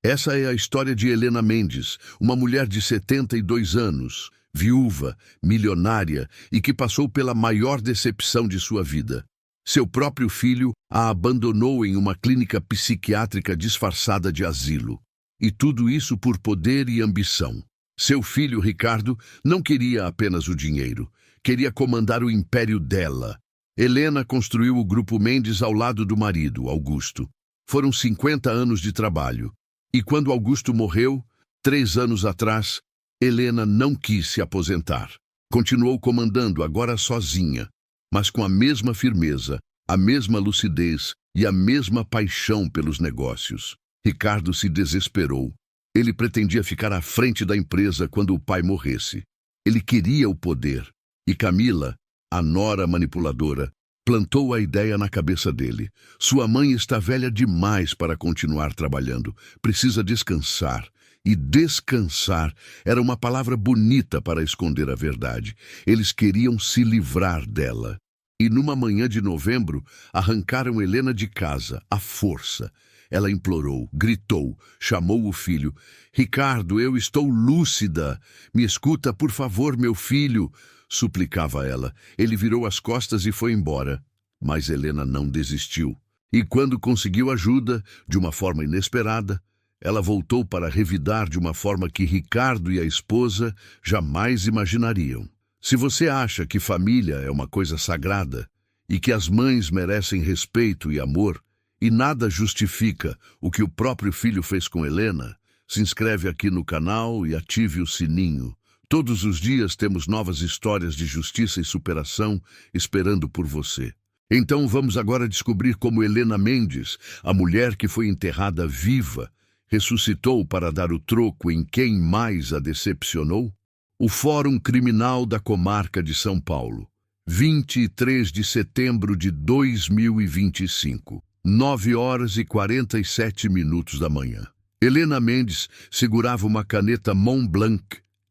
Essa é a história de Helena Mendes, uma mulher de 72 anos, viúva, milionária e que passou pela maior decepção de sua vida. Seu próprio filho a abandonou em uma clínica psiquiátrica disfarçada de asilo. E tudo isso por poder e ambição. Seu filho, Ricardo, não queria apenas o dinheiro, queria comandar o império dela. Helena construiu o Grupo Mendes ao lado do marido, Augusto. Foram 50 anos de trabalho. E quando Augusto morreu, 3 anos atrás, Helena não quis se aposentar. Continuou comandando, agora sozinha, mas com a mesma firmeza, a mesma lucidez e a mesma paixão pelos negócios. Ricardo se desesperou. Ele pretendia ficar à frente da empresa quando o pai morresse. Ele queria o poder. E Camila, a nora manipuladora, plantou a ideia na cabeça dele. Sua mãe está velha demais para continuar trabalhando. Precisa descansar. E descansar era uma palavra bonita para esconder a verdade. Eles queriam se livrar dela. E numa manhã de novembro, arrancaram Helena de casa, à força. Ela implorou, gritou, chamou o filho. "Ricardo, eu estou lúcida. Me escuta, por favor, meu filho", suplicava ela. Ele virou as costas e foi embora. Mas Helena não desistiu. E quando conseguiu ajuda, de uma forma inesperada, ela voltou para revidar de uma forma que Ricardo e a esposa jamais imaginariam. Se você acha que família é uma coisa sagrada e que as mães merecem respeito e amor, e nada justifica o que o próprio filho fez com Helena, se inscreve aqui no canal e ative o sininho. Todos os dias temos novas histórias de justiça e superação esperando por você. Então vamos agora descobrir como Helena Mendes, a mulher que foi enterrada viva, ressuscitou para dar o troco em quem mais a decepcionou? O Fórum Criminal da Comarca de São Paulo, 23 de setembro de 2025. 9h47 da manhã. Helena Mendes segurava uma caneta Montblanc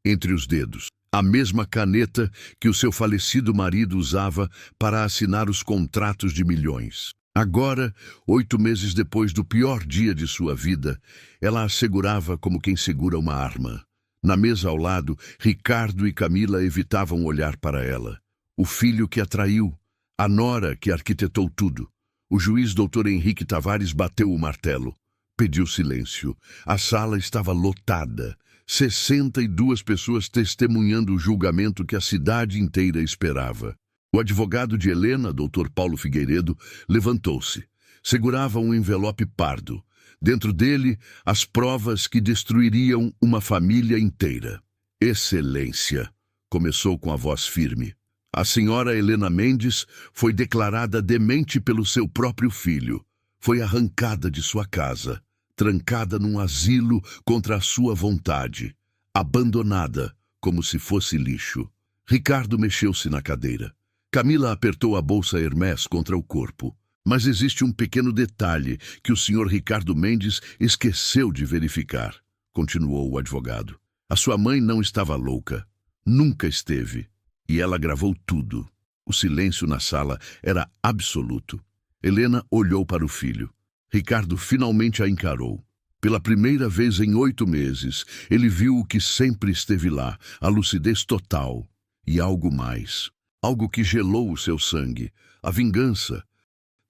entre os dedos. A mesma caneta que o seu falecido marido usava para assinar os contratos de milhões. Agora, 8 meses depois do pior dia de sua vida, ela a segurava como quem segura uma arma. Na mesa ao lado, Ricardo e Camila evitavam olhar para ela. O filho que a traiu, a nora que arquitetou tudo. O juiz Dr. Henrique Tavares bateu o martelo. Pediu silêncio. A sala estava lotada. 62 pessoas testemunhando o julgamento que a cidade inteira esperava. O advogado de Helena, Dr. Paulo Figueiredo, levantou-se. Segurava um envelope pardo. Dentro dele, as provas que destruiriam uma família inteira. "Excelência", começou com a voz firme. A senhora Helena Mendes foi declarada demente pelo seu próprio filho. Foi arrancada de sua casa, trancada num asilo contra a sua vontade, abandonada como se fosse lixo. Ricardo mexeu-se na cadeira. Camila apertou a bolsa Hermès contra o corpo. Mas existe um pequeno detalhe que o senhor Ricardo Mendes esqueceu de verificar, continuou o advogado. A sua mãe não estava louca. Nunca esteve. E ela gravou tudo. O silêncio na sala era absoluto. Helena olhou para o filho. Ricardo finalmente a encarou. Pela primeira vez em 8 meses, ele viu o que sempre esteve lá, a lucidez total. E algo mais. Algo que gelou o seu sangue. A vingança.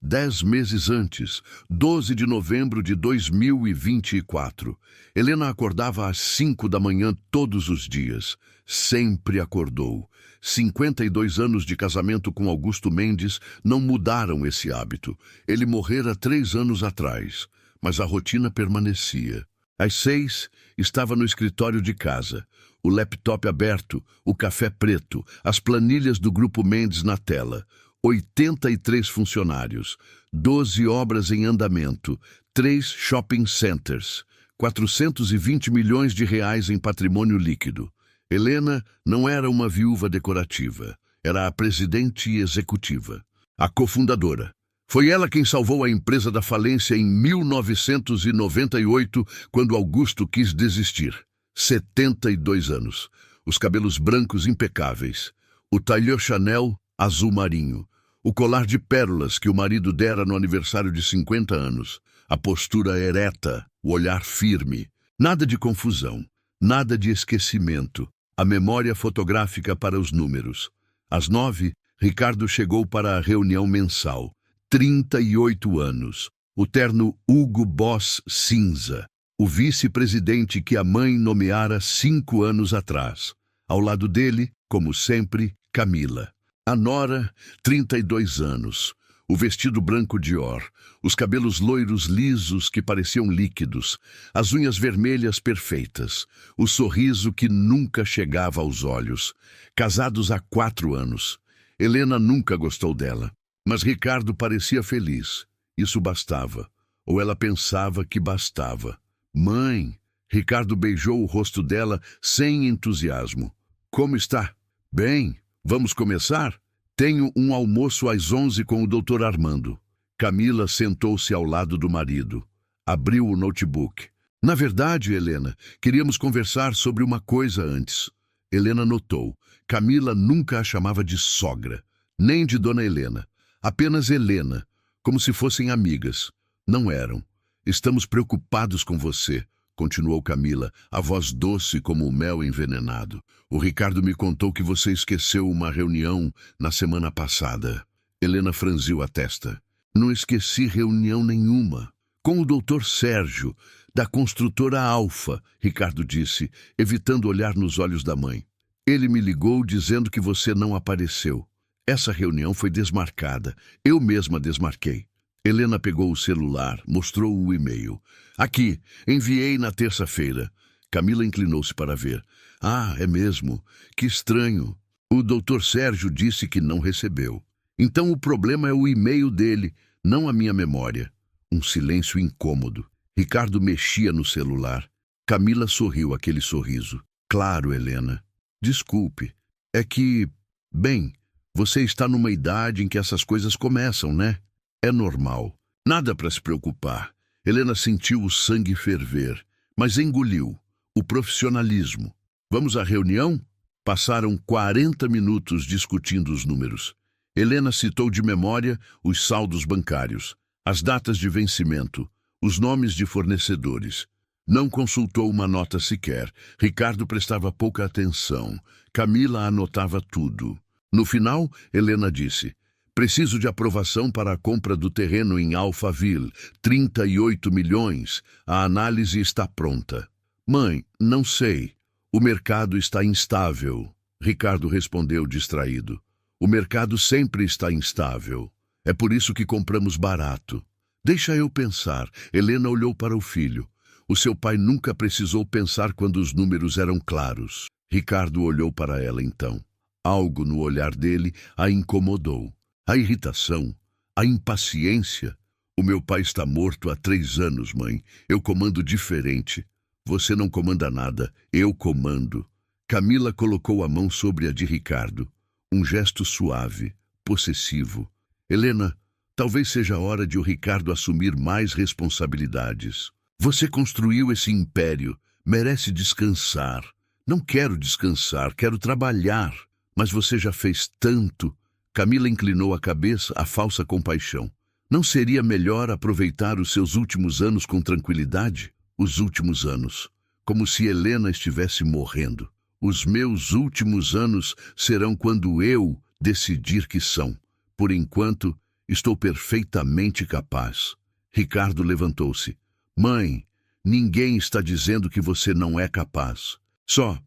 10 meses antes, 12 de novembro de 2024, Helena acordava às 5 da manhã todos os dias. Sempre acordou. 52 anos de casamento com Augusto Mendes não mudaram esse hábito. Ele morrera 3 anos atrás, mas a rotina permanecia. Às 6, estava no escritório de casa, o laptop aberto, o café preto, as planilhas do Grupo Mendes na tela. 83 funcionários, 12 obras em andamento, 3 shopping centers, 420 milhões de reais em patrimônio líquido. Helena não era uma viúva decorativa, era a presidente executiva, a cofundadora. Foi ela quem salvou a empresa da falência em 1998, quando Augusto quis desistir. 72 anos, os cabelos brancos impecáveis, o tailleur Chanel azul marinho, o colar de pérolas que o marido dera no aniversário de 50 anos, a postura ereta, o olhar firme. Nada de confusão, nada de esquecimento. A memória fotográfica para os números. Às 9, Ricardo chegou para a reunião mensal. 38 anos. O terno Hugo Boss cinza. O vice-presidente que a mãe nomeara 5 anos atrás. Ao lado dele, como sempre, Camila. A nora, 32 anos. O vestido branco Dior, os cabelos loiros lisos que pareciam líquidos, as unhas vermelhas perfeitas, o sorriso que nunca chegava aos olhos. Casados há 4 anos. Helena nunca gostou dela, mas Ricardo parecia feliz. Isso bastava, ou ela pensava que bastava. Mãe! Ricardo beijou o rosto dela sem entusiasmo. Como está? Bem, vamos começar? Tenho um almoço às 11 com o Dr. Armando. Camila sentou-se ao lado do marido. Abriu o notebook. Na verdade, Helena, queríamos conversar sobre uma coisa antes. Helena notou. Camila nunca a chamava de sogra, nem de Dona Helena. Apenas Helena, como se fossem amigas. Não eram. Estamos preocupados com você, continuou Camila, a voz doce como o mel envenenado. O Ricardo me contou que você esqueceu uma reunião na semana passada. Helena franziu a testa. Não esqueci reunião nenhuma. Com o Dr. Sérgio, da construtora Alfa, Ricardo disse, evitando olhar nos olhos da mãe. Ele me ligou dizendo que você não apareceu. Essa reunião foi desmarcada. Eu mesma desmarquei. Helena pegou o celular, mostrou o e-mail. Aqui, enviei na terça-feira. Camila inclinou-se para ver. Ah, é mesmo? Que estranho. O Dr. Sérgio disse que não recebeu. Então o problema é o e-mail dele, não a minha memória. Um silêncio incômodo. Ricardo mexia no celular. Camila sorriu aquele sorriso. Claro, Helena. Desculpe. É que, bem, você está numa idade em que essas coisas começam, né? É normal. Nada para se preocupar. Helena sentiu o sangue ferver, mas engoliu. O profissionalismo. Vamos à reunião? Passaram 40 minutos discutindo os números. Helena citou de memória os saldos bancários, as datas de vencimento, os nomes de fornecedores. Não consultou uma nota sequer. Ricardo prestava pouca atenção. Camila anotava tudo. No final, Helena disse: preciso de aprovação para a compra do terreno em Alphaville, 38 milhões. A análise está pronta. Mãe, não sei. O mercado está instável. Ricardo respondeu distraído. O mercado sempre está instável. É por isso que compramos barato. Deixa eu pensar. Helena olhou para o filho. O seu pai nunca precisou pensar quando os números eram claros. Ricardo olhou para ela então. Algo no olhar dele a incomodou. A irritação, a impaciência. O meu pai está morto há 3 anos, mãe. Eu comando diferente. Você não comanda nada, eu comando. Camila colocou a mão sobre a de Ricardo. Um gesto suave, possessivo. Helena, talvez seja a hora de o Ricardo assumir mais responsabilidades. Você construiu esse império, merece descansar. Não quero descansar, quero trabalhar. Mas você já fez tanto. Camila inclinou a cabeça, a falsa compaixão. Não seria melhor aproveitar os seus últimos anos com tranquilidade? Os últimos anos. Como se Helena estivesse morrendo. Os meus últimos anos serão quando eu decidir que são. Por enquanto, estou perfeitamente capaz. Ricardo levantou-se. Mãe, ninguém está dizendo que você não é capaz. Só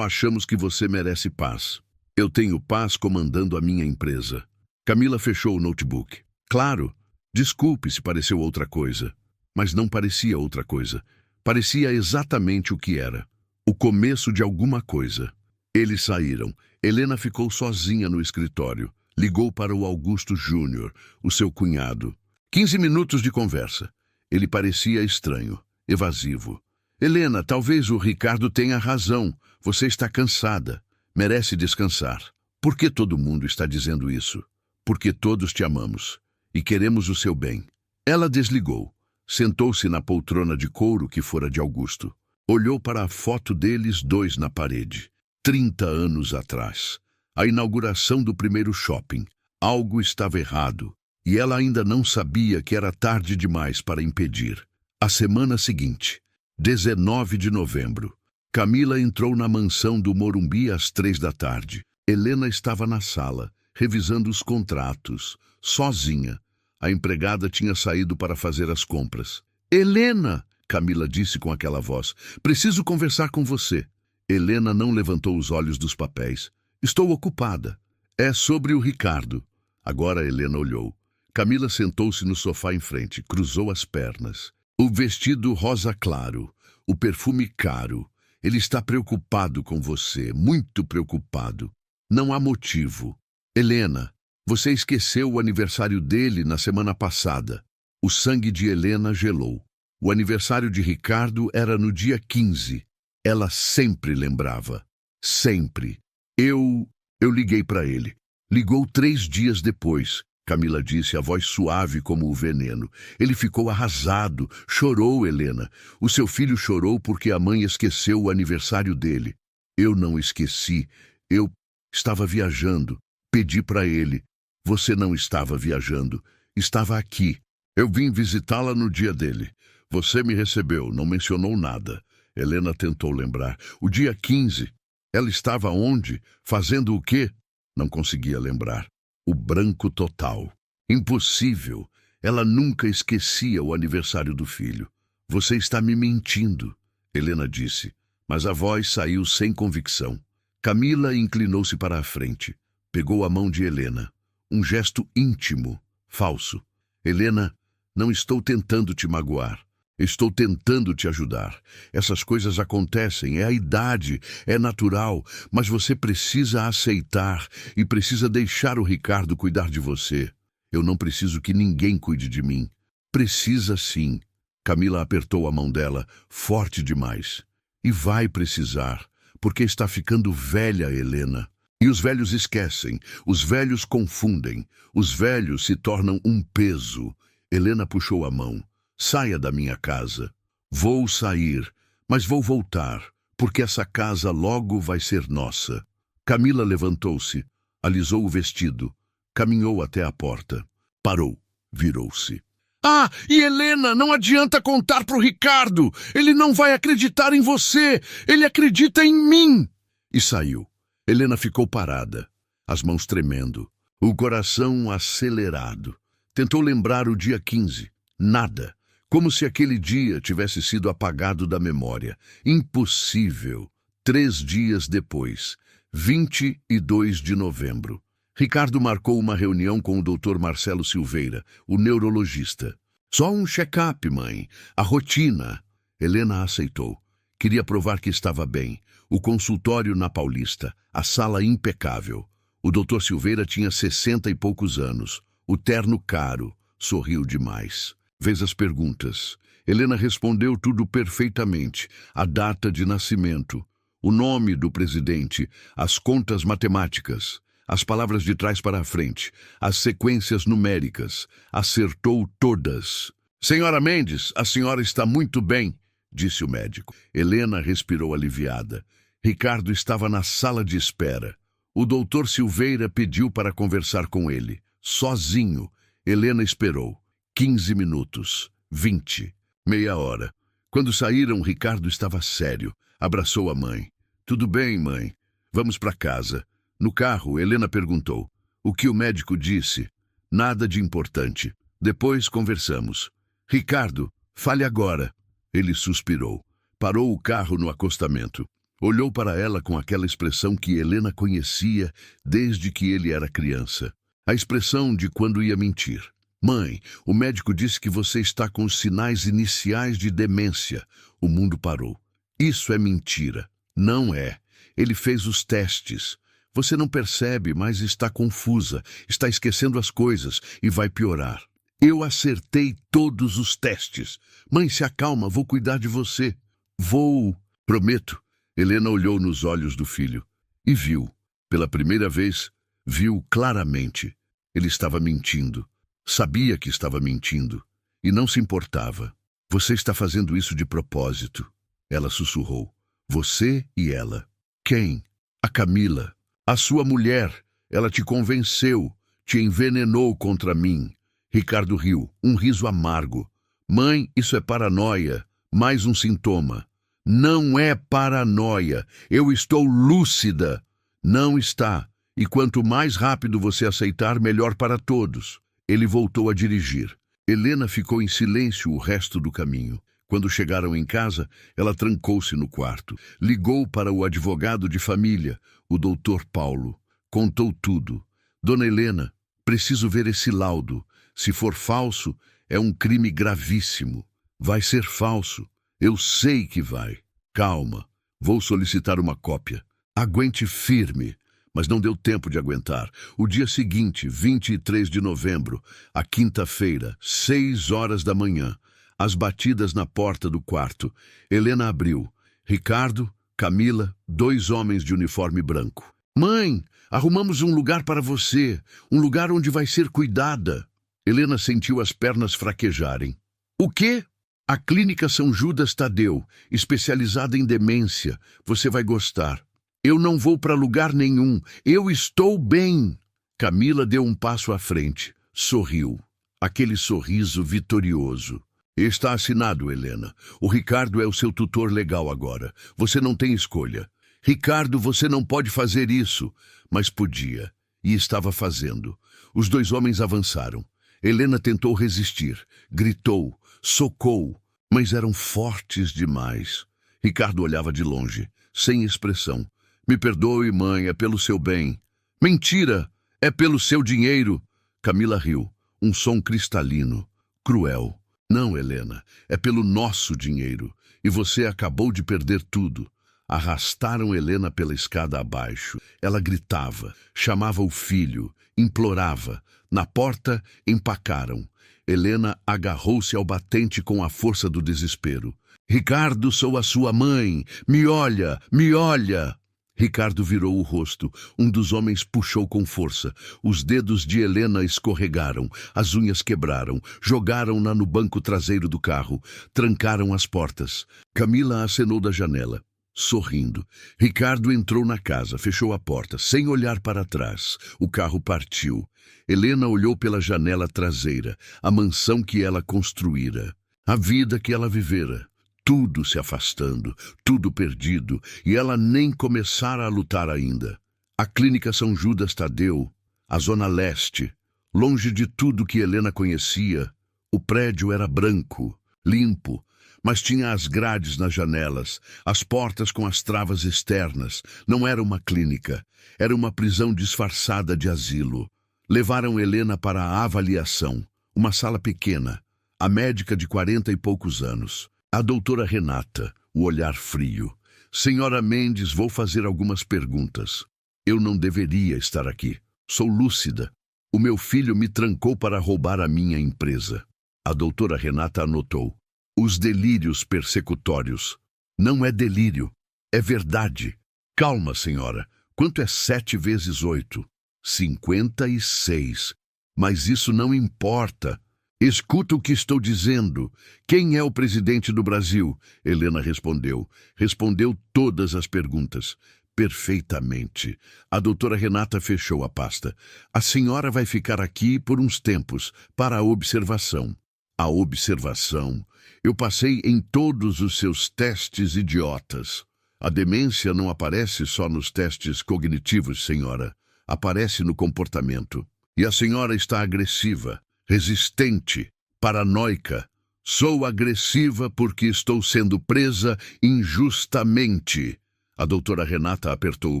achamos que você merece paz. Eu tenho paz comandando a minha empresa. Camila fechou o notebook. Claro, desculpe se pareceu outra coisa. Mas não parecia outra coisa. Parecia exatamente o que era. O começo de alguma coisa. Eles saíram. Helena ficou sozinha no escritório. Ligou para o Augusto Júnior, o seu cunhado. 15 minutos de conversa. Ele parecia estranho, evasivo. Helena, talvez o Ricardo tenha razão. Você está cansada. Merece descansar. Por que todo mundo está dizendo isso? Porque todos te amamos e queremos o seu bem. Ela desligou. Sentou-se na poltrona de couro que fora de Augusto. Olhou para a foto deles dois na parede. 30 anos atrás. A inauguração do primeiro shopping. Algo estava errado. e ela ainda não sabia que era tarde demais para impedir. A semana seguinte, 19 de novembro, Camila entrou na mansão do Morumbi às 3 da tarde. Helena estava na sala, revisando os contratos, sozinha. A empregada tinha saído para fazer as compras. Helena, Camila disse com aquela voz, preciso conversar com você. Helena não levantou os olhos dos papéis. Estou ocupada. É sobre o Ricardo. Agora Helena olhou. Camila sentou-se no sofá em frente, cruzou as pernas. O vestido rosa claro, o perfume caro. Ele está preocupado com você, muito preocupado. Não há motivo. Helena, você esqueceu o aniversário dele na semana passada. O sangue de Helena gelou. O aniversário de Ricardo era no dia 15. Ela sempre lembrava. Sempre. Eu liguei para ele. Ligou 3 dias depois, Camila disse, a voz suave como o veneno. Ele ficou arrasado. Chorou, Helena. O seu filho chorou porque a mãe esqueceu o aniversário dele. Eu não esqueci. Eu estava viajando. Pedi para ele. Você não estava viajando. Estava aqui. Eu vim visitá-la no dia dele. Você me recebeu, não mencionou nada. Helena tentou lembrar. O dia 15. Ela estava onde? Fazendo o quê? Não conseguia lembrar. O branco total. Impossível. Ela nunca esquecia o aniversário do filho. Você está me mentindo, Helena disse, mas a voz saiu sem convicção. Camila inclinou-se para a frente. Pegou a mão de Helena. Um gesto íntimo, falso. Helena, não estou tentando te magoar. Estou tentando te ajudar. Essas coisas acontecem, é a idade, é natural, mas você precisa aceitar e precisa deixar o Ricardo cuidar de você. Eu não preciso que ninguém cuide de mim. Precisa sim. Camila apertou a mão dela, forte demais. E vai precisar, porque está ficando velha, Helena. E os velhos esquecem, os velhos confundem, os velhos se tornam um peso. Helena puxou a mão. Saia da minha casa. Vou sair, mas vou voltar, porque essa casa logo vai ser nossa. Camila levantou-se, alisou o vestido, caminhou até a porta. Parou, virou-se. Ah, e Helena, não adianta contar pro Ricardo. Ele não vai acreditar em você. Ele acredita em mim. E saiu. Helena ficou parada, as mãos tremendo, o coração acelerado. Tentou lembrar o dia 15. Nada. Como se aquele dia tivesse sido apagado da memória. Impossível. 3 dias depois, 22 de novembro. Ricardo marcou uma reunião com o Dr. Marcelo Silveira, o neurologista. Só um check-up, mãe. A rotina. Helena aceitou. Queria provar que estava bem. O consultório na Paulista. A sala impecável. O Dr. Silveira tinha 60 e poucos anos. O terno caro. Sorriu demais. Fez as perguntas. Helena respondeu tudo perfeitamente. A data de nascimento, o nome do presidente, as contas matemáticas, as palavras de trás para a frente, as sequências numéricas. Acertou todas. Senhora Mendes, a senhora está muito bem, disse o médico. Helena respirou aliviada. Ricardo estava na sala de espera. O doutor Silveira pediu para conversar com ele. Sozinho. Helena esperou. 15 minutos, 20, meia hora. Quando saíram, Ricardo estava sério. Abraçou a mãe. Tudo bem, mãe. Vamos para casa. No carro, Helena perguntou. O que o médico disse? Nada de importante. Depois conversamos. Ricardo, fale agora. Ele suspirou. Parou o carro no acostamento. Olhou para ela com aquela expressão que Helena conhecia desde que ele era criança. A expressão de quando ia mentir. Mãe, o médico disse que você está com os sinais iniciais de demência. O mundo parou. Isso é mentira. Não é. Ele fez os testes. Você não percebe, mas está confusa. Está esquecendo as coisas e vai piorar. Eu acertei todos os testes. Mãe, se acalma, vou cuidar de você. Vou. Prometo. Helena olhou nos olhos do filho e viu. Pela primeira vez, viu claramente. Ele estava mentindo. Sabia que estava mentindo e não se importava. Você está fazendo isso de propósito. Ela sussurrou. Você e ela. Quem? A Camila. A sua mulher. Ela te convenceu, te envenenou contra mim. Ricardo riu, um riso amargo. Mãe, isso é paranoia. Mais um sintoma. Não é paranoia. Eu estou lúcida. Não está. E quanto mais rápido você aceitar, melhor para todos. Ele voltou a dirigir. Helena ficou em silêncio o resto do caminho. Quando chegaram em casa, ela trancou-se no quarto. Ligou para o advogado de família, o doutor Paulo. Contou tudo. Dona Helena, preciso ver esse laudo. Se for falso, é um crime gravíssimo. Vai ser falso. Eu sei que vai. Calma. Vou solicitar uma cópia. Aguente firme. Mas não deu tempo de aguentar. O dia seguinte, 23 de novembro, a quinta-feira, 6 horas da manhã, as batidas na porta do quarto. Helena abriu. Ricardo, Camila, 2 homens de uniforme branco. Mãe, arrumamos um lugar para você, um lugar onde vai ser cuidada. Helena sentiu as pernas fraquejarem. O quê? A Clínica São Judas Tadeu, especializada em demência. Você vai gostar. Eu não vou para lugar nenhum. Eu estou bem. Camila deu um passo à frente. Sorriu. Aquele sorriso vitorioso. Está assinado, Helena. O Ricardo é o seu tutor legal agora. Você não tem escolha. Ricardo, você não pode fazer isso. Mas podia. E estava fazendo. Os 2 homens avançaram. Helena tentou resistir. Gritou. Socou. Mas eram fortes demais. Ricardo olhava de longe, sem expressão. Me perdoe, mãe, é pelo seu bem. Mentira! É pelo seu dinheiro. Camila riu. Um som cristalino. Cruel. Não, Helena, é pelo nosso dinheiro. E você acabou de perder tudo. Arrastaram Helena pela escada abaixo. Ela gritava, chamava o filho, implorava. Na porta, empacaram. Helena agarrou-se ao batente com a força do desespero. Ricardo, sou a sua mãe. Me olha, me olha. Ricardo virou o rosto. Um dos homens puxou com força. Os dedos de Helena escorregaram. As unhas quebraram. Jogaram-na no banco traseiro do carro. Trancaram as portas. Camila acenou da janela, sorrindo. Ricardo entrou na casa, fechou a porta, sem olhar para trás. O carro partiu. Helena olhou pela janela traseira, a mansão que ela construíra, a vida que ela vivera. Tudo se afastando, tudo perdido, e ela nem começara a lutar ainda. A Clínica São Judas Tadeu, a Zona Leste, longe de tudo que Helena conhecia. O prédio era branco, limpo, mas tinha as grades nas janelas, as portas com as travas externas. Não era uma clínica, era uma prisão disfarçada de asilo. Levaram Helena para a avaliação, uma sala pequena, a médica de 40 e poucos anos. A doutora Renata, o olhar frio. Senhora Mendes, vou fazer algumas perguntas. Eu não deveria estar aqui. Sou lúcida. O meu filho me trancou para roubar a minha empresa. A doutora Renata anotou. Os delírios persecutórios. Não é delírio. É verdade. Calma, senhora. Quanto é 7 vezes 8? 56. Mas isso não importa. Escuta o que estou dizendo. Quem é o presidente do Brasil? Helena respondeu. Respondeu todas as perguntas. Perfeitamente. A doutora Renata fechou a pasta. A senhora vai ficar aqui por uns tempos, para a observação. A observação? Eu passei em todos os seus testes idiotas. A demência não aparece só nos testes cognitivos, senhora. Aparece no comportamento. E a senhora está agressiva. Resistente, paranoica. Sou agressiva porque estou sendo presa injustamente. A doutora Renata apertou o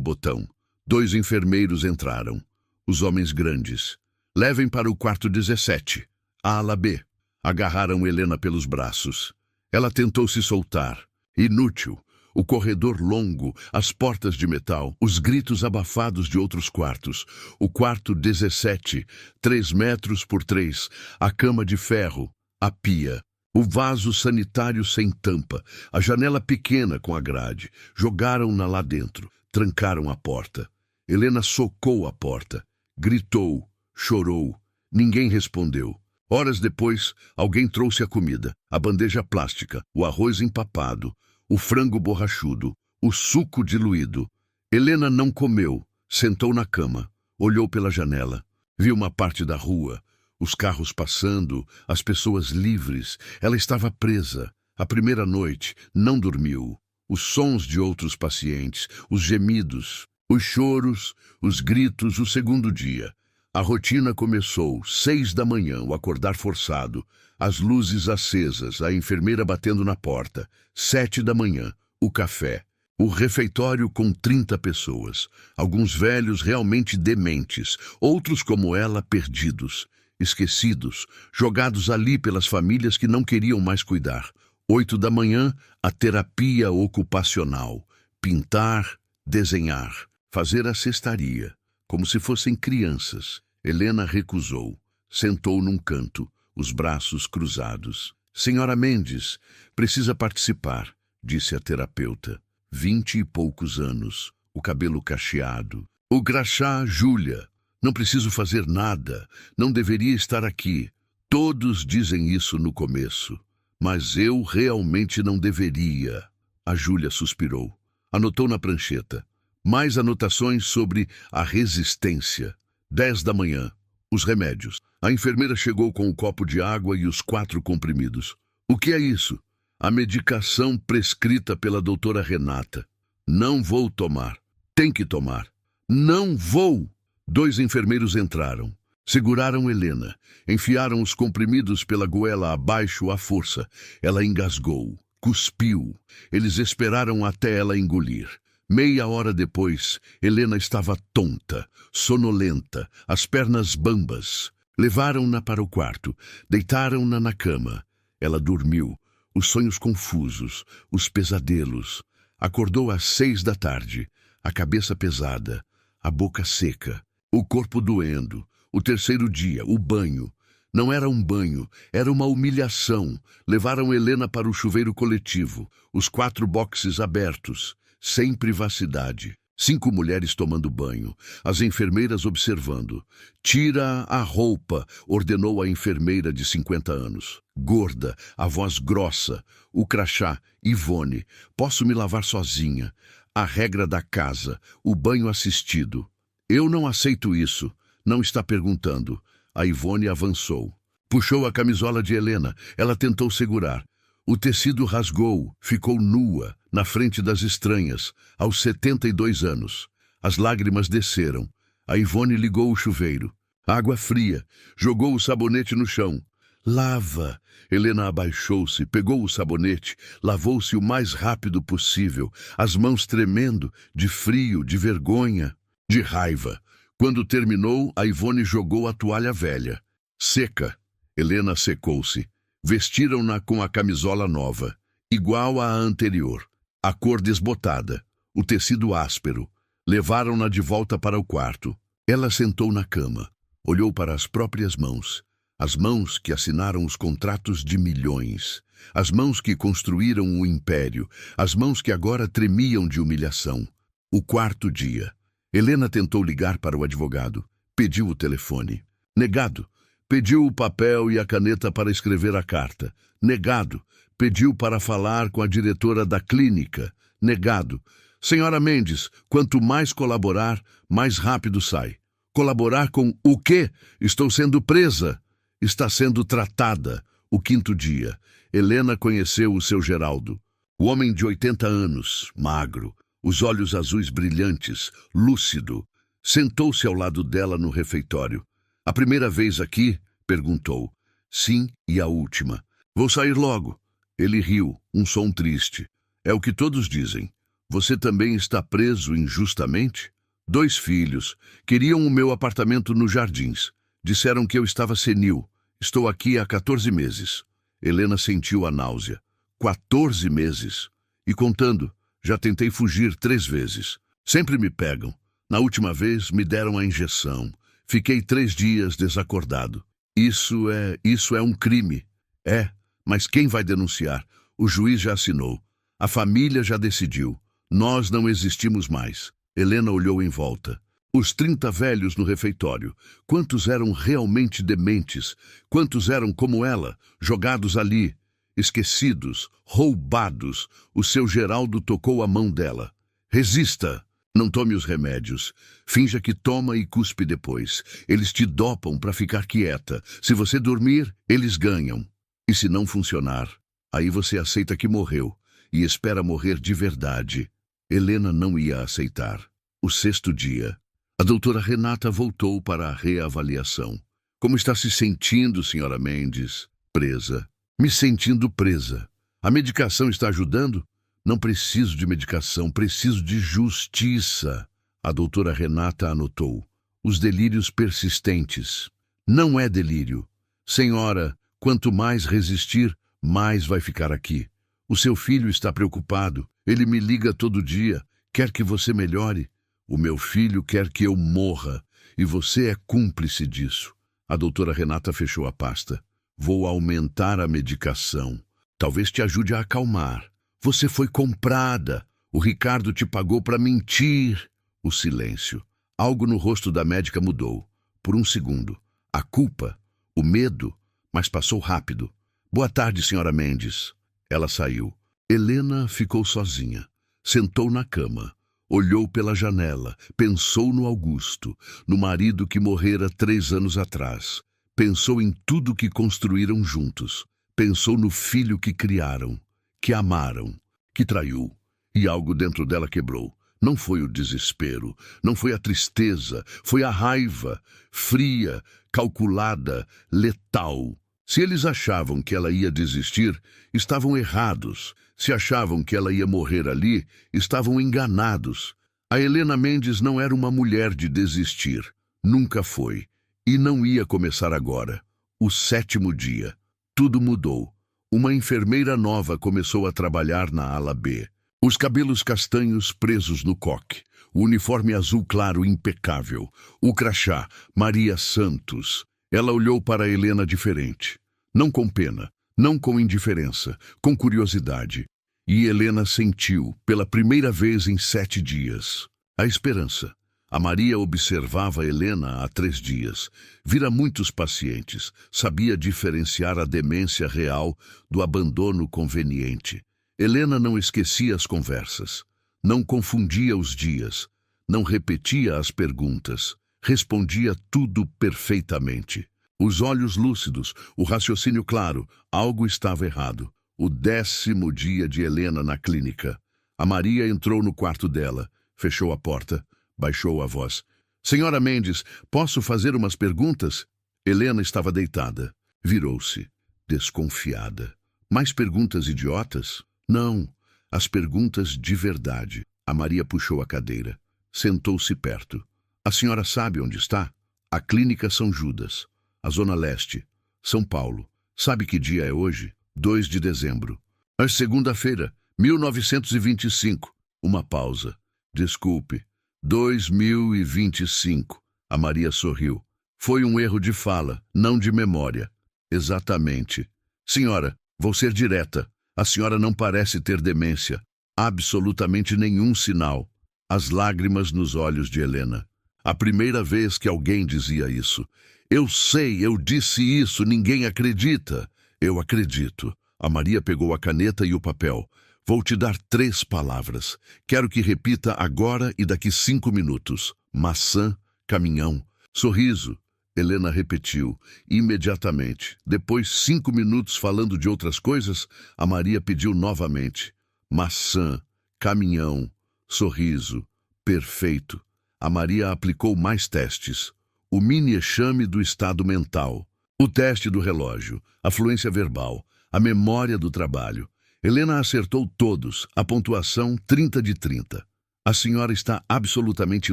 botão. 2 enfermeiros entraram. Os homens grandes. Levem para o quarto 17, a ala B. Agarraram Helena pelos braços. Ela tentou se soltar. Inútil. O corredor longo, as portas de metal, os gritos abafados de outros quartos. O quarto 17, 3 metros por 3, a cama de ferro, a pia, o vaso sanitário sem tampa, a janela pequena com a grade. Jogaram-na lá dentro, trancaram a porta. Helena socou a porta, gritou, chorou. Ninguém respondeu. Horas depois, alguém trouxe a comida, a bandeja plástica, o arroz empapado, o frango borrachudo, o suco diluído. Helena não comeu, sentou na cama, olhou pela janela, viu uma parte da rua, Os carros passando, as pessoas livres. Ela estava presa. A primeira noite, não dormiu. Os sons de outros pacientes, os gemidos, os choros, os gritos. O segundo dia. A rotina começou, 6 da manhã, o acordar forçado, as luzes acesas, a enfermeira batendo na porta. 7 da manhã, o café. O refeitório com 30 pessoas, alguns velhos realmente dementes, outros como ela perdidos, esquecidos, jogados ali pelas famílias que não queriam mais cuidar. 8 da manhã, a terapia ocupacional, pintar, desenhar, fazer a cestaria, como se fossem crianças. Helena recusou, sentou num canto, os braços cruzados. Senhora Mendes, precisa participar, disse a terapeuta. 20 e poucos anos, o cabelo cacheado. O crachá, Júlia. Não preciso fazer nada, não deveria estar aqui. Todos dizem isso no começo, mas eu realmente não deveria. A Júlia suspirou. Anotou na prancheta. Mais anotações sobre a resistência. 10 da manhã. Os remédios. A enfermeira chegou com o copo de água e os 4 comprimidos. O que é isso? A medicação prescrita pela doutora Renata. Não vou tomar. Tem que tomar. Não vou! 2 enfermeiros entraram. Seguraram Helena. Enfiaram os comprimidos pela goela abaixo à força. Ela engasgou. Cuspiu. Eles esperaram até ela engolir. Meia hora depois, Helena estava tonta, sonolenta, as pernas bambas. Levaram-na para o quarto. Deitaram-na na cama. Ela dormiu. Os sonhos confusos, os pesadelos. Acordou às 6 da tarde, a cabeça pesada, a boca seca, o corpo doendo. O terceiro dia, o banho. Não era um banho, era uma humilhação. Levaram Helena para o chuveiro coletivo, os 4 boxes abertos, sem privacidade. 5 mulheres tomando banho, as enfermeiras observando. Tira a roupa, ordenou a enfermeira de 50 anos. Gorda, a voz grossa, o crachá, Ivone, posso me lavar sozinha. A regra da casa, o banho assistido. Eu não aceito isso, não está perguntando. A Ivone avançou. Puxou a camisola de Helena, ela tentou segurar. O tecido rasgou, ficou nua, na frente das estranhas, aos 72 anos. As lágrimas desceram. A Ivone ligou o chuveiro. Água fria. Jogou o sabonete no chão. Lava. Helena abaixou-se, pegou o sabonete, lavou-se o mais rápido possível, as mãos tremendo, de frio, de vergonha, de raiva. Quando terminou, a Ivone jogou a toalha velha. Seca. Helena secou-se. Vestiram-na com a camisola nova, igual à anterior. A cor desbotada, o tecido áspero. Levaram-na de volta para o quarto. Ela sentou na cama, olhou para as próprias mãos. As mãos que assinaram os contratos de milhões. As mãos que construíram o império. As mãos que agora tremiam de humilhação. O quarto dia. Helena tentou ligar para o advogado. Pediu o telefone. Negado. Pediu o papel e a caneta para escrever a carta. Negado. Pediu para falar com a diretora da clínica. Negado. Senhora Mendes, quanto mais colaborar, mais rápido sai. Colaborar com o quê? Estou sendo presa. Está sendo tratada. O quinto dia. Helena conheceu o seu Geraldo. O homem de 80 anos, magro, os olhos azuis brilhantes, lúcido. Sentou-se ao lado dela no refeitório. A primeira vez aqui? Perguntou. Sim, e a última. Vou sair logo. Ele riu, um som triste. É o que todos dizem. Você também está preso injustamente? 2 filhos. Queriam o meu apartamento nos Jardins. Disseram que eu estava senil. Estou aqui há 14 meses. Helena sentiu a náusea. 14 meses. E contando, já tentei fugir 3 vezes. Sempre me pegam. Na última vez, me deram a injeção. Fiquei 3 dias desacordado. Isso é um crime. É, mas quem vai denunciar? O juiz já assinou. A família já decidiu. Nós não existimos mais. Helena olhou em volta. Os 30 velhos no refeitório. Quantos eram realmente dementes? Quantos eram como ela, jogados ali, esquecidos, roubados? O seu Geraldo tocou a mão dela. Resista! Não tome os remédios. Finja que toma e cuspe depois. Eles te dopam para ficar quieta. Se você dormir, eles ganham. E se não funcionar, aí você aceita que morreu e espera morrer de verdade. Helena não ia aceitar. O 6º dia, a doutora Renata voltou para a reavaliação. Como está se sentindo, senhora Mendes? Presa. Me sentindo presa. A medicação está ajudando? Não preciso de medicação, preciso de justiça. A doutora Renata anotou. Os delírios persistentes. Não é delírio. Senhora, quanto mais resistir, mais vai ficar aqui. O seu filho está preocupado. Ele me liga todo dia. Quer que você melhore. O meu filho quer que eu morra. E você é cúmplice disso. A doutora Renata fechou a pasta. Vou aumentar a medicação. Talvez te ajude a acalmar. Você foi comprada. O Ricardo te pagou para mentir. O silêncio. Algo no rosto da médica mudou. Por um segundo. A culpa, o medo, mas passou rápido. Boa tarde, senhora Mendes. Ela saiu. Helena ficou sozinha. Sentou na cama. Olhou pela janela. Pensou no Augusto, no marido que morrera 3 anos atrás. Pensou em tudo que construíram juntos. Pensou no filho que criaram, que amaram, que traiu. E algo dentro dela quebrou. Não foi o desespero, não foi a tristeza, foi a raiva, fria, calculada, letal. Se eles achavam que ela ia desistir, estavam errados. Se achavam que ela ia morrer ali, estavam enganados. A Helena Mendes não era uma mulher de desistir. Nunca foi. E não ia começar agora. O 7º dia. Tudo mudou. Uma enfermeira nova começou a trabalhar na ala B. Os cabelos castanhos presos no coque. O uniforme azul claro impecável. O crachá, Maria Santos. Ela olhou para Helena diferente. Não com pena, não com indiferença, com curiosidade. E Helena sentiu, pela primeira vez em 7 dias, a esperança. A Maria observava Helena há 3 dias. Vira muitos pacientes. Sabia diferenciar a demência real do abandono conveniente. Helena não esquecia as conversas. Não confundia os dias. Não repetia as perguntas. Respondia tudo perfeitamente. Os olhos lúcidos, o raciocínio claro. Algo estava errado. O 10º dia de Helena na clínica. A Maria entrou no quarto dela. Fechou a porta. Baixou a voz. Senhora Mendes, posso fazer umas perguntas? Helena estava deitada. Virou-se, desconfiada. Mais perguntas idiotas? Não, as perguntas de verdade. A Maria puxou a cadeira. Sentou-se perto. A senhora sabe onde está? A Clínica São Judas. A Zona Leste. São Paulo. Sabe que dia é hoje? 2 de dezembro. É segunda-feira, 1925. Uma pausa. Desculpe. 2025. A Maria sorriu. Foi um erro de fala, não de memória. Exatamente. Senhora, vou ser direta. A senhora não parece ter demência. Absolutamente nenhum sinal. As lágrimas nos olhos de Helena. A primeira vez que alguém dizia isso. Eu sei, eu disse isso, ninguém acredita. Eu acredito. A Maria pegou a caneta e o papel. Vou te dar 3 palavras. Quero que repita agora e daqui 5 minutos. Maçã, caminhão, sorriso. Helena repetiu, imediatamente. Depois 5 minutos falando de outras coisas, a Maria pediu novamente. Maçã, caminhão, sorriso, perfeito. A Maria aplicou mais testes. O mini-exame do estado mental. O teste do relógio, a fluência verbal, a memória do trabalho. Helena acertou todos, a pontuação 30 de 30. A senhora está absolutamente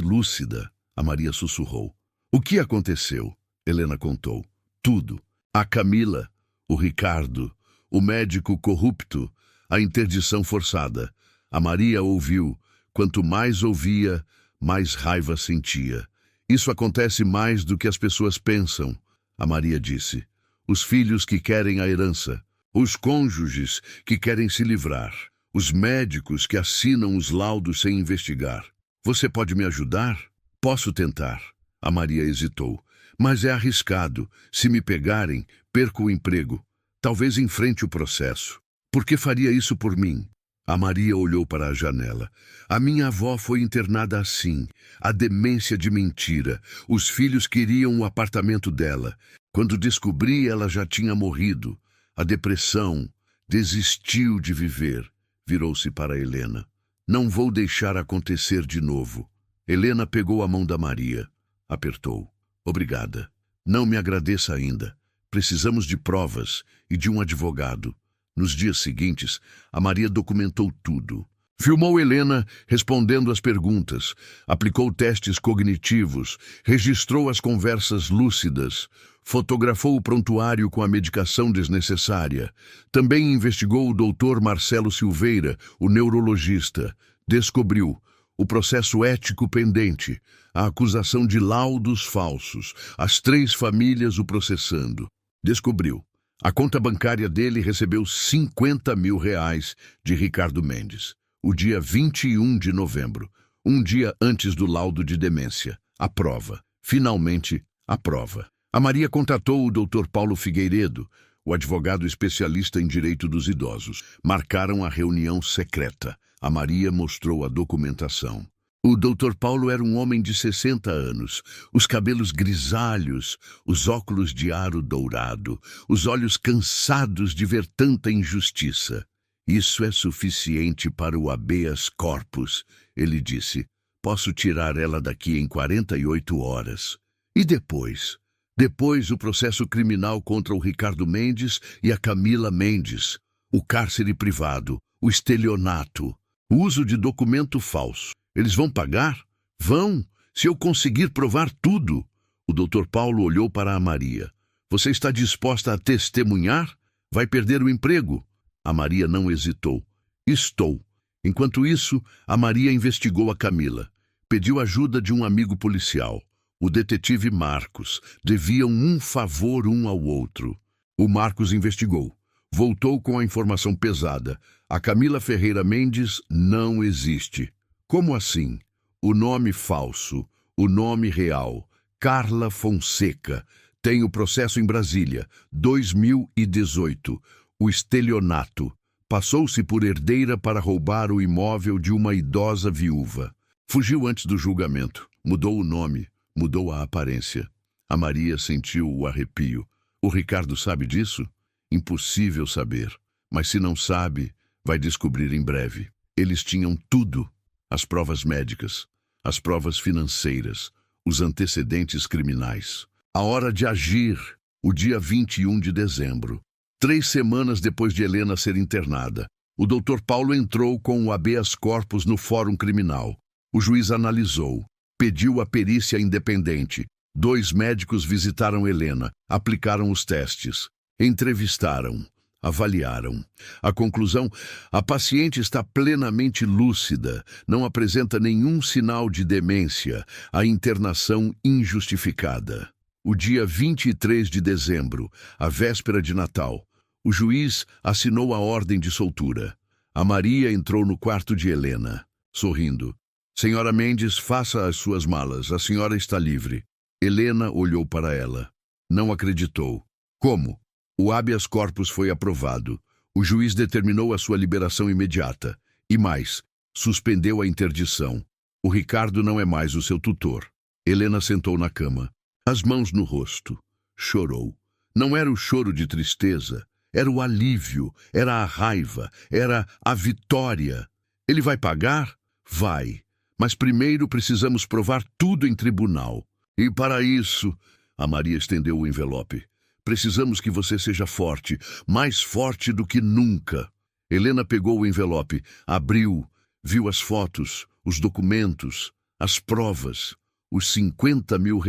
lúcida, a Maria sussurrou. O que aconteceu? Helena contou. Tudo. A Camila, o Ricardo, o médico corrupto, a interdição forçada. A Maria ouviu. Quanto mais ouvia, mais raiva sentia. Isso acontece mais do que as pessoas pensam, a Maria disse. Os filhos que querem a herança. Os cônjuges que querem se livrar. Os médicos que assinam os laudos sem investigar. Você pode me ajudar? Posso tentar. A Maria hesitou. Mas é arriscado. Se me pegarem, perco o emprego. Talvez enfrente o processo. Por que faria isso por mim? A Maria olhou para a janela. A minha avó foi internada assim, a demência de mentira. Os filhos queriam o apartamento dela. Quando descobri, ela já tinha morrido. A depressão desistiu de viver. Virou-se para Helena. Não vou deixar acontecer de novo. Helena pegou a mão da Maria. Apertou. Obrigada. Não me agradeça ainda. Precisamos de provas e de um advogado. Nos dias seguintes, a Maria documentou tudo. Filmou Helena respondendo às perguntas, aplicou testes cognitivos, registrou as conversas lúcidas, fotografou o prontuário com a medicação desnecessária. Também investigou o doutor Marcelo Silveira, o neurologista. Descobriu o processo ético pendente, a acusação de laudos falsos, as 3 famílias o processando. Descobriu. A conta bancária dele recebeu R$50 mil de Ricardo Mendes. O dia 21 de novembro, um dia antes do laudo de demência. A prova. Finalmente, a prova. A Maria contatou o Dr. Paulo Figueiredo, o advogado especialista em direito dos idosos. Marcaram a reunião secreta. A Maria mostrou a documentação. O Dr. Paulo era um homem de 60 anos, os cabelos grisalhos, os óculos de aro dourado, os olhos cansados de ver tanta injustiça. Isso é suficiente para o habeas corpus, ele disse. Posso tirar ela daqui em 48 horas. E depois? Depois o processo criminal contra o Ricardo Mendes e a Camila Mendes, o cárcere privado, o estelionato, o uso de documento falso. Eles vão pagar? Vão, se eu conseguir provar tudo. O Dr. Paulo olhou para a Maria. Você está disposta a testemunhar? Vai perder o emprego? A Maria não hesitou. Estou. Enquanto isso, a Maria investigou a Camila. Pediu ajuda de um amigo policial, o detetive Marcos. Deviam um favor um ao outro. O Marcos investigou. Voltou com a informação pesada. A Camila Ferreira Mendes não existe. Como assim? O nome falso, o nome real, Carla Fonseca. Tem o processo em Brasília, 2018. O estelionato. Passou-se por herdeira para roubar o imóvel de uma idosa viúva. Fugiu antes do julgamento. Mudou o nome, mudou a aparência. A Maria sentiu o arrepio. O Ricardo sabe disso? Impossível saber. Mas se não sabe, vai descobrir em breve. Eles tinham tudo. As provas médicas, as provas financeiras, os antecedentes criminais. A hora de agir, o dia 21 de dezembro. 3 semanas depois de Helena ser internada, o Dr. Paulo entrou com o habeas corpus no Fórum Criminal. O juiz analisou, pediu a perícia independente. 2 médicos visitaram Helena, aplicaram os testes, entrevistaram. Avaliaram. A conclusão: a paciente está plenamente lúcida, não apresenta nenhum sinal de demência, a internação injustificada. O dia 23 de dezembro, a véspera de Natal, o juiz assinou a ordem de soltura. A Maria entrou no quarto de Helena, sorrindo. Senhora Mendes, faça as suas malas, a senhora está livre. Helena olhou para ela. Não acreditou. Como? O habeas corpus foi aprovado. O juiz determinou a sua liberação imediata. E mais, suspendeu a interdição. O Ricardo não é mais o seu tutor. Helena sentou na cama, as mãos no rosto. Chorou. Não era o choro de tristeza, era o alívio, era a raiva, era a vitória. Ele vai pagar? Vai. Mas primeiro precisamos provar tudo em tribunal. E para isso, a Maria estendeu o envelope. Precisamos que você seja forte, mais forte do que nunca. Helena pegou o envelope, abriu, viu as fotos, os documentos, as provas, os R$50 mil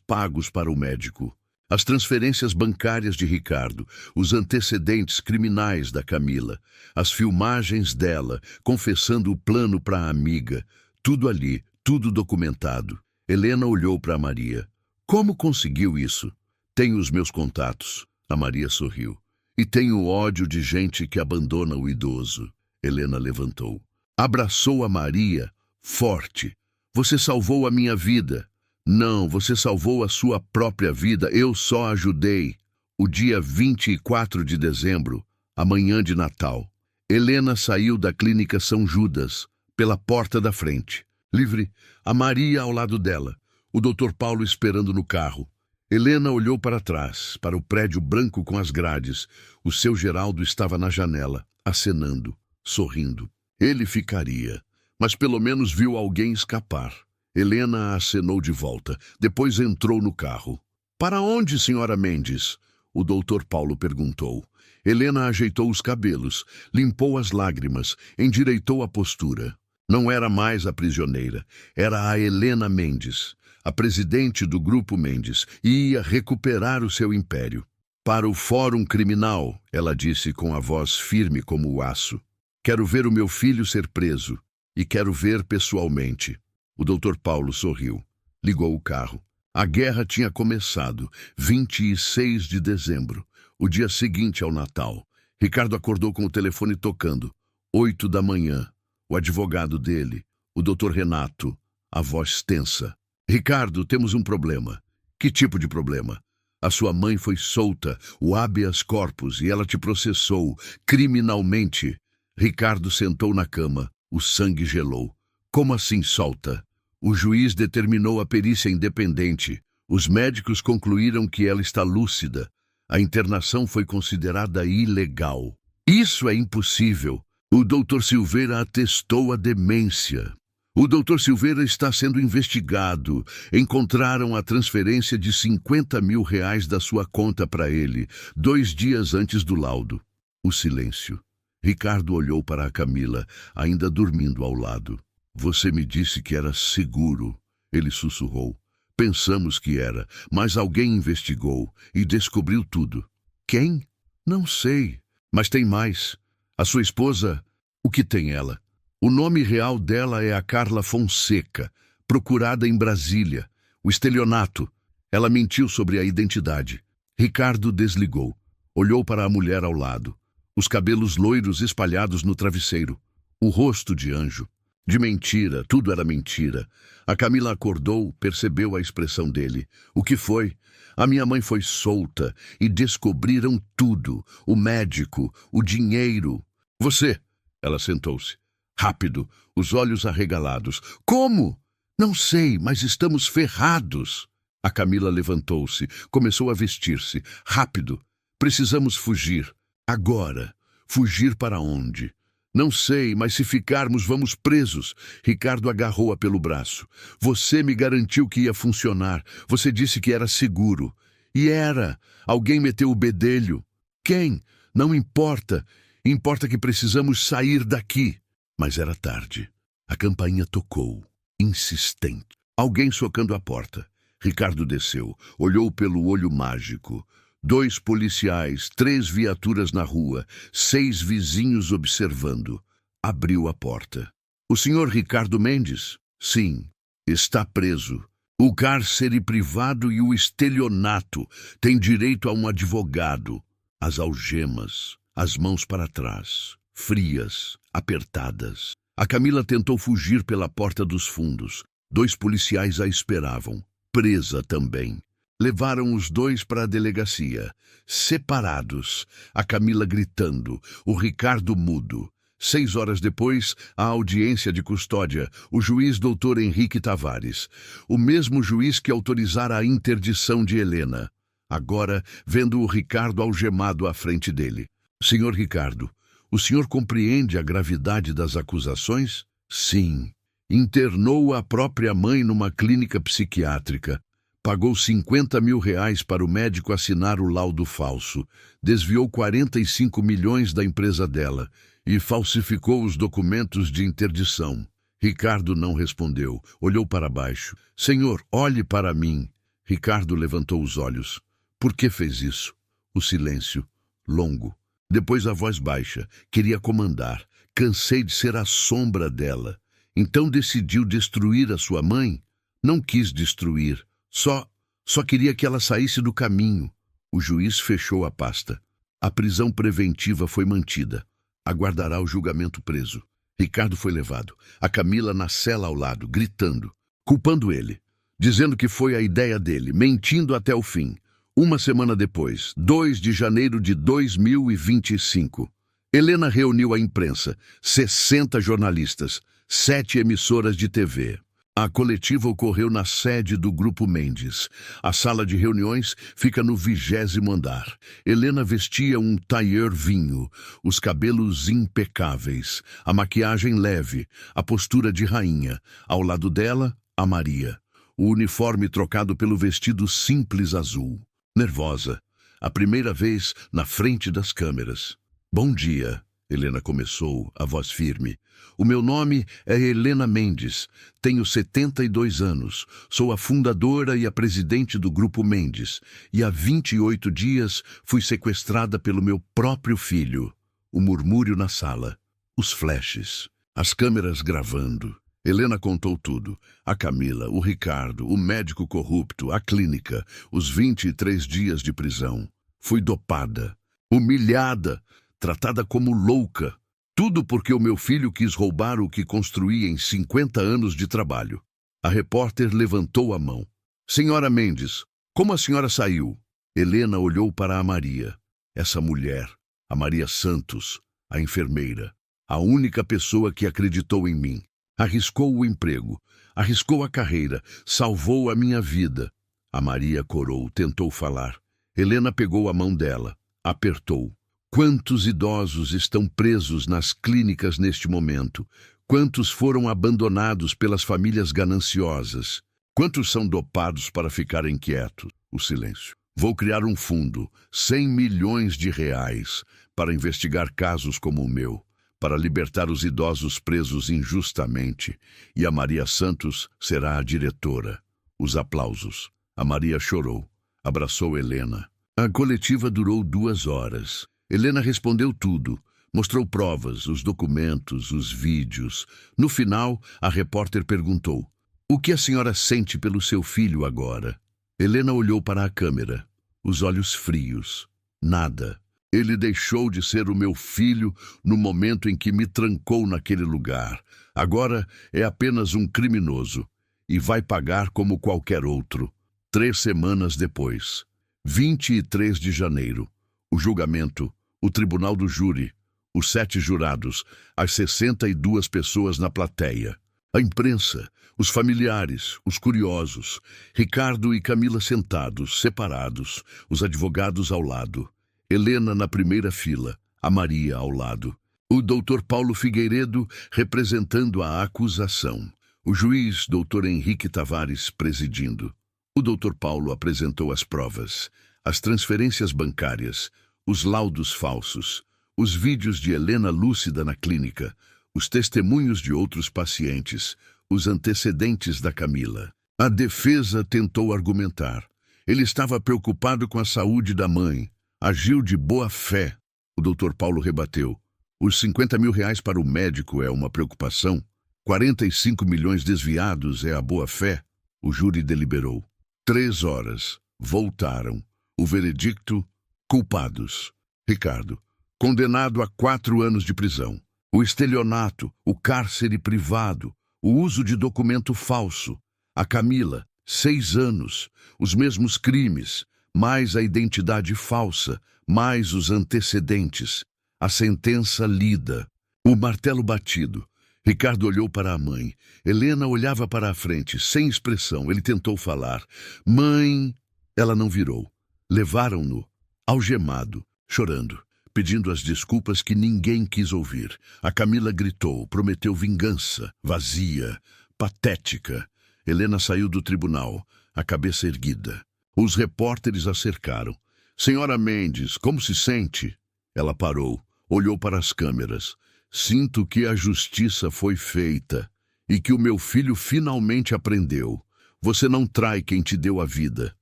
pagos para o médico, as transferências bancárias de Ricardo, os antecedentes criminais da Camila, as filmagens dela, confessando o plano para a amiga, tudo ali, tudo documentado. Helena olhou para Maria. Como conseguiu isso? Tenho os meus contatos. A Maria sorriu. E tenho ódio de gente que abandona o idoso. Helena levantou. Abraçou a Maria, forte. Você salvou a minha vida. Não, você salvou a sua própria vida. Eu só ajudei. O dia 24 de dezembro, a manhã de Natal. Helena saiu da clínica São Judas, pela porta da frente. Livre, a Maria ao lado dela, o Dr. Paulo esperando no carro. Helena olhou para trás, para o prédio branco com as grades. O seu Geraldo estava na janela, acenando, sorrindo. Ele ficaria, mas pelo menos viu alguém escapar. Helena acenou de volta, depois entrou no carro. "Para onde, senhora Mendes?" o Dr. Paulo perguntou. Helena ajeitou os cabelos, limpou as lágrimas, endireitou a postura. Não era mais a prisioneira, era a Helena Mendes, a presidente do Grupo Mendes, e ia recuperar o seu império. "Para o Fórum Criminal", ela disse com a voz firme como o aço. "Quero ver o meu filho ser preso, e quero ver pessoalmente." O Dr. Paulo sorriu. Ligou o carro. A guerra tinha começado, 26 de dezembro, o dia seguinte ao Natal. Ricardo acordou com o telefone tocando. 8 da manhã. O advogado dele, o Dr. Renato, a voz tensa. "Ricardo, temos um problema." "Que tipo de problema?" "A sua mãe foi solta, o habeas corpus, e ela te processou, criminalmente." Ricardo sentou na cama, o sangue gelou. "Como assim solta?" "O juiz determinou a perícia independente. Os médicos concluíram que ela está lúcida. A internação foi considerada ilegal." "Isso é impossível." "O Dr. Silveira atestou a demência." "O Dr. Silveira está sendo investigado. Encontraram a transferência de R$50 mil da sua conta para ele, 2 dias antes do laudo." O silêncio. Ricardo olhou para a Camila, ainda dormindo ao lado. "Você me disse que era seguro." Ele sussurrou. "Pensamos que era, mas alguém investigou e descobriu tudo." "Quem?" "Não sei, mas tem mais. A sua esposa, o que tem ela?" "O nome real dela é a Carla Fonseca, procurada em Brasília. O estelionato. Ela mentiu sobre a identidade." Ricardo desligou. Olhou para a mulher ao lado. Os cabelos loiros espalhados no travesseiro. O rosto de anjo. De mentira, tudo era mentira. A Camila acordou, percebeu a expressão dele. "O que foi?" "A minha mãe foi solta e descobriram tudo. O médico, o dinheiro." "Você?" Ela sentou-se. Rápido, os olhos arregalados. "Como?" "Não sei, mas estamos ferrados." A Camila levantou-se, começou a vestir-se. "Rápido. Precisamos fugir. Agora." "Fugir para onde?" "Não sei, mas se ficarmos, vamos presos." Ricardo agarrou-a pelo braço. "Você me garantiu que ia funcionar. Você disse que era seguro." E era. Alguém meteu o bedelho. "Quem? Não importa. Importa que precisamos sair daqui." Mas era tarde. A campainha tocou, insistente. Alguém socando a porta. Ricardo desceu, olhou pelo olho mágico. 2 policiais, 3 viaturas na rua, 6 vizinhos observando. Abriu a porta. "O senhor Ricardo Mendes?" "Sim, está preso. O cárcere privado e o estelionato. Tem direito a um advogado." As algemas, as mãos para trás, frias, apertadas. A Camila tentou fugir pela porta dos fundos. 2 policiais a esperavam. Presa também. Levaram os 2 para a delegacia, separados, a Camila gritando, o Ricardo mudo. 6 horas depois, a audiência de custódia, o juiz Dr. Henrique Tavares, o mesmo juiz que autorizara a interdição de Helena. Agora, vendo o Ricardo algemado à frente dele. "Senhor Ricardo, o senhor compreende a gravidade das acusações?" "Sim." "Internou a própria mãe numa clínica psiquiátrica. Pagou R$50 mil para o médico assinar o laudo falso, desviou 45 milhões da empresa dela e falsificou os documentos de interdição." Ricardo não respondeu, olhou para baixo. "Senhor, olhe para mim." Ricardo levantou os olhos. "Por que fez isso?" O silêncio, longo. Depois a voz baixa, queria comandar. "Cansei de ser a sombra dela." "Então decidiu destruir a sua mãe?" "Não quis destruir. Só queria que ela saísse do caminho." O juiz fechou a pasta. A prisão preventiva foi mantida. Aguardará o julgamento preso. Ricardo foi levado. A Camila na cela ao lado, gritando, culpando ele, dizendo que foi a ideia dele, mentindo até o fim. 1 semana depois, 2 de janeiro de 2025, Helena reuniu a imprensa, 60 jornalistas, 7 emissoras de TV. A coletiva ocorreu na sede do Grupo Mendes. A sala de reuniões fica no 20º andar. Helena vestia um tailleur vinho, os cabelos impecáveis, a maquiagem leve, a postura de rainha. Ao lado dela, a Maria, o uniforme trocado pelo vestido simples azul. Nervosa, a primeira vez na frente das câmeras. Bom dia, Helena começou, a voz firme. O meu nome é Helena Mendes, tenho 72 anos, sou a fundadora e a presidente do Grupo Mendes, e há 28 dias fui sequestrada pelo meu próprio filho. O murmúrio na sala, os flashes, as câmeras gravando. Helena contou tudo, a Camila, o Ricardo, o médico corrupto, a clínica, os 23 dias de prisão. Fui dopada, humilhada, tratada como louca. Tudo porque o meu filho quis roubar o que construí em 50 anos de trabalho. A repórter levantou a mão. Senhora Mendes, como a senhora saiu? Helena olhou para a Maria. Essa mulher, a Maria Santos, a enfermeira, a única pessoa que acreditou em mim. Arriscou o emprego, arriscou a carreira, salvou a minha vida. A Maria corou, tentou falar. Helena pegou a mão dela, apertou. Quantos idosos estão presos nas clínicas neste momento? Quantos foram abandonados pelas famílias gananciosas? Quantos são dopados para ficarem quietos? O silêncio. Vou criar um fundo, 100 milhões de reais, para investigar casos como o meu, para libertar os idosos presos injustamente. E a Maria Santos será a diretora. Os aplausos. A Maria chorou, abraçou Helena. A coletiva durou 2 horas. Helena respondeu tudo, mostrou provas, os documentos, os vídeos. No final, a repórter perguntou: "O que a senhora sente pelo seu filho agora?" Helena olhou para a câmera, os olhos frios. Nada. Ele deixou de ser o meu filho no momento em que me trancou naquele lugar. Agora é apenas um criminoso e vai pagar como qualquer outro. 3 semanas depois, 23 de janeiro, o julgamento, o tribunal do júri, os 7 jurados, as 62 pessoas na plateia, a imprensa, os familiares, os curiosos, Ricardo e Camila sentados, separados, os advogados ao lado, Helena na primeira fila, a Maria ao lado, o doutor Paulo Figueiredo representando a acusação, o juiz doutor Henrique Tavares presidindo. O doutor Paulo apresentou as provas, as transferências bancárias, os laudos falsos, os vídeos de Helena lúcida na clínica, os testemunhos de outros pacientes, os antecedentes da Camila. A defesa tentou argumentar. Ele estava preocupado com a saúde da mãe. Agiu de boa fé. O doutor Paulo rebateu. Os 50 mil reais para o médico é uma preocupação. 45 milhões desviados é a boa fé. O júri deliberou. 3 horas. Voltaram. O veredicto: culpados. Ricardo, condenado a 4 anos de prisão. O estelionato, o cárcere privado, o uso de documento falso. A Camila, 6 anos, os mesmos crimes, mais a identidade falsa, mais os antecedentes. A sentença lida. O martelo batido. Ricardo olhou para a mãe. Helena olhava para a frente, sem expressão. Ele tentou falar. Mãe... Ela não virou. Levaram-no, algemado, chorando, pedindo as desculpas que ninguém quis ouvir. A Camila gritou, prometeu vingança, vazia, patética. Helena saiu do tribunal, a cabeça erguida. Os repórteres a cercaram. Senhora Mendes, como se sente? Ela parou, olhou para as câmeras. Sinto que a justiça foi feita e que o meu filho finalmente aprendeu. Você não trai quem te deu a vida,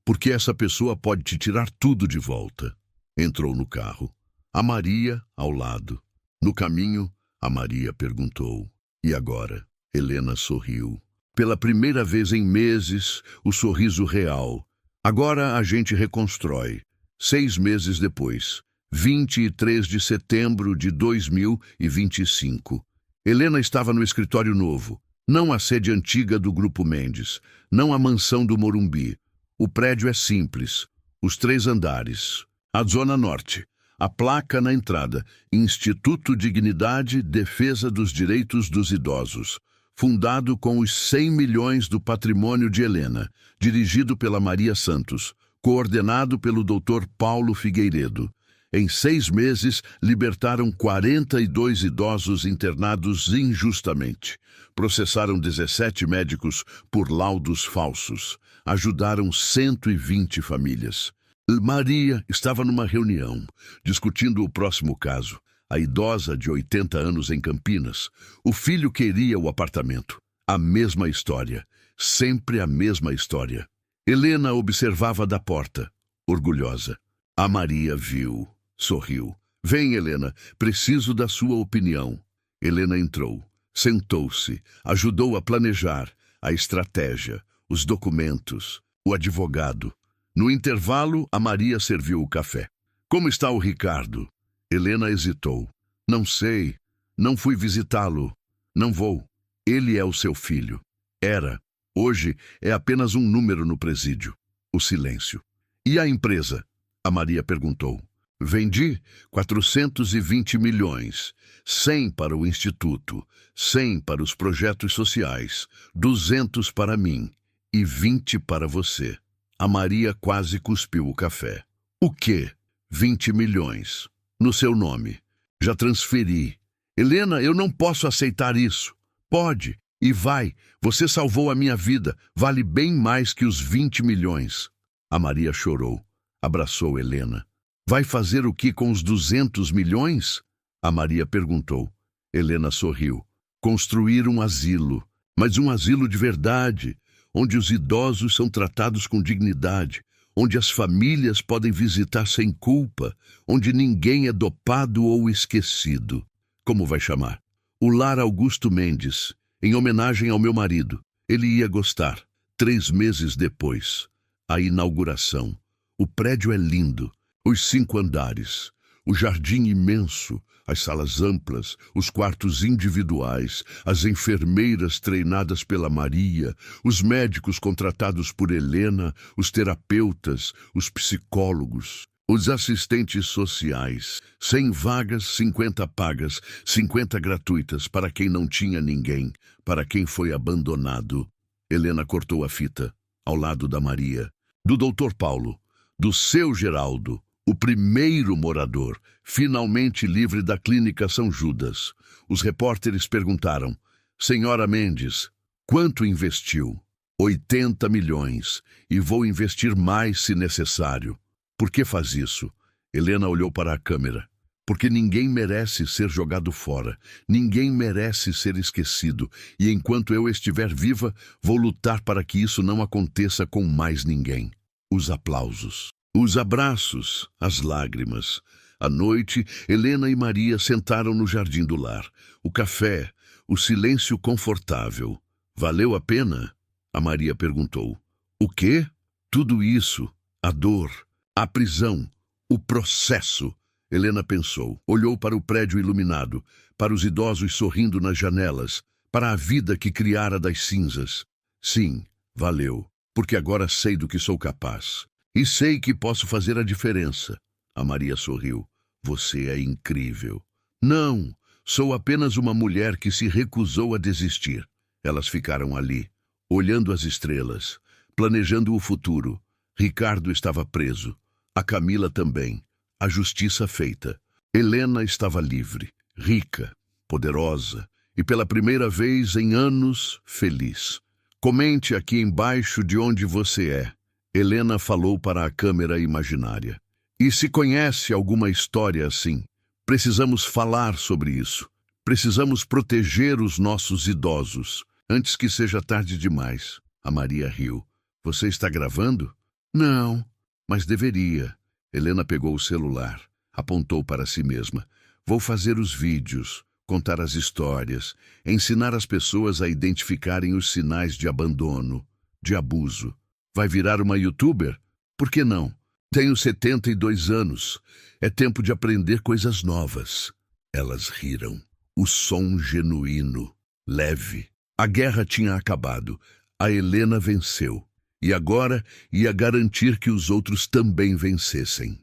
porque essa pessoa pode te tirar tudo de volta. Entrou no carro. A Maria ao lado. No caminho, a Maria perguntou: "E agora?" Helena sorriu. Pela primeira vez em meses, o sorriso real. Agora a gente reconstrói. 6 meses depois, 23 de setembro de 2025. Helena estava no escritório novo. Não a sede antiga do Grupo Mendes. Não a mansão do Morumbi. O prédio é simples, os 3 andares. A zona norte, A placa na entrada: Instituto Dignidade, Defesa dos Direitos dos Idosos. Fundado com os 100 milhões do patrimônio de Helena. Dirigido pela Maria Santos. Coordenado pelo Dr. Paulo Figueiredo. Em 6 meses, libertaram 42 idosos internados injustamente. Processaram 17 médicos por laudos falsos. Ajudaram 120 famílias. Maria estava numa reunião, discutindo o próximo caso. A idosa de 80 anos em Campinas. O filho queria o apartamento. A mesma história. Sempre a mesma história. Helena observava da porta, orgulhosa. A Maria viu, sorriu. Vem, Helena, preciso da sua opinião. Helena entrou, sentou-se, ajudou a planejar a estratégia, os documentos, o advogado. No intervalo, a Maria serviu o café. Como está o Ricardo? Helena hesitou. Não sei. Não fui visitá-lo. Não vou. Ele é o seu filho. Era. Hoje é apenas um número no presídio. O silêncio. E a empresa? A Maria perguntou. Vendi 420 milhões. 100 para o Instituto. 100 para os projetos sociais. 200 para mim. E 20 para você. A Maria quase cuspiu o café. O quê? 20 milhões. No seu nome. Já transferi. Helena, eu não posso aceitar isso. Pode. E vai. Você salvou a minha vida. Vale bem mais que os 20 milhões. A Maria chorou. Abraçou Helena. Vai fazer o que com os 200 milhões? A Maria perguntou. Helena sorriu. Construir um asilo. Mas um asilo de verdade. Onde os idosos são tratados com dignidade, onde as famílias podem visitar sem culpa, onde ninguém é dopado ou esquecido. Como vai chamar? O Lar Augusto Mendes, em homenagem ao meu marido. Ele ia gostar. 3 meses depois, a inauguração. O prédio é lindo, os 5 andares, o jardim imenso, as salas amplas, os quartos individuais, as enfermeiras treinadas pela Maria, os médicos contratados por Helena, os terapeutas, os psicólogos, os assistentes sociais. 100 vagas, 50 pagas, 50 gratuitas para quem não tinha ninguém, para quem foi abandonado. Helena cortou a fita, ao lado da Maria, do Dr. Paulo, do seu Geraldo, o primeiro morador, finalmente livre da clínica São Judas. Os repórteres perguntaram, Senhora Mendes, quanto investiu? 80 milhões, e vou investir mais se necessário. Por que faz isso? Helena olhou para a câmera. Porque ninguém merece ser jogado fora, ninguém merece ser esquecido, e enquanto eu estiver viva, vou lutar para que isso não aconteça com mais ninguém. Os aplausos. Os abraços, as lágrimas. À noite, Helena e Maria sentaram no jardim do lar. O café, o silêncio confortável. Valeu a pena? A Maria perguntou. O quê? Tudo isso, a dor, a prisão, o processo. Helena pensou, olhou para o prédio iluminado, para os idosos sorrindo nas janelas, para a vida que criara das cinzas. Sim, valeu, porque agora sei do que sou capaz. E sei que posso fazer a diferença. A Maria sorriu. Você é incrível. Não, sou apenas uma mulher que se recusou a desistir. Elas ficaram ali, olhando as estrelas, planejando o futuro. Ricardo estava preso. A Camila também. A justiça feita. Helena estava livre, rica, poderosa e pela primeira vez em anos, feliz. Comente aqui embaixo de onde você é. Helena falou para a câmera imaginária. E se conhece alguma história assim? Precisamos falar sobre isso. Precisamos proteger os nossos idosos, antes que seja tarde demais. A Maria riu. Você está gravando? Não, mas deveria. Helena pegou o celular, apontou para si mesma. Vou fazer os vídeos, contar as histórias, ensinar as pessoas a identificarem os sinais de abandono, de abuso. Vai virar uma youtuber? Por que não? Tenho 72 anos. É tempo de aprender coisas novas. Elas riram. O som genuíno, leve. A guerra tinha acabado. A Helena venceu. E agora ia garantir que os outros também vencessem.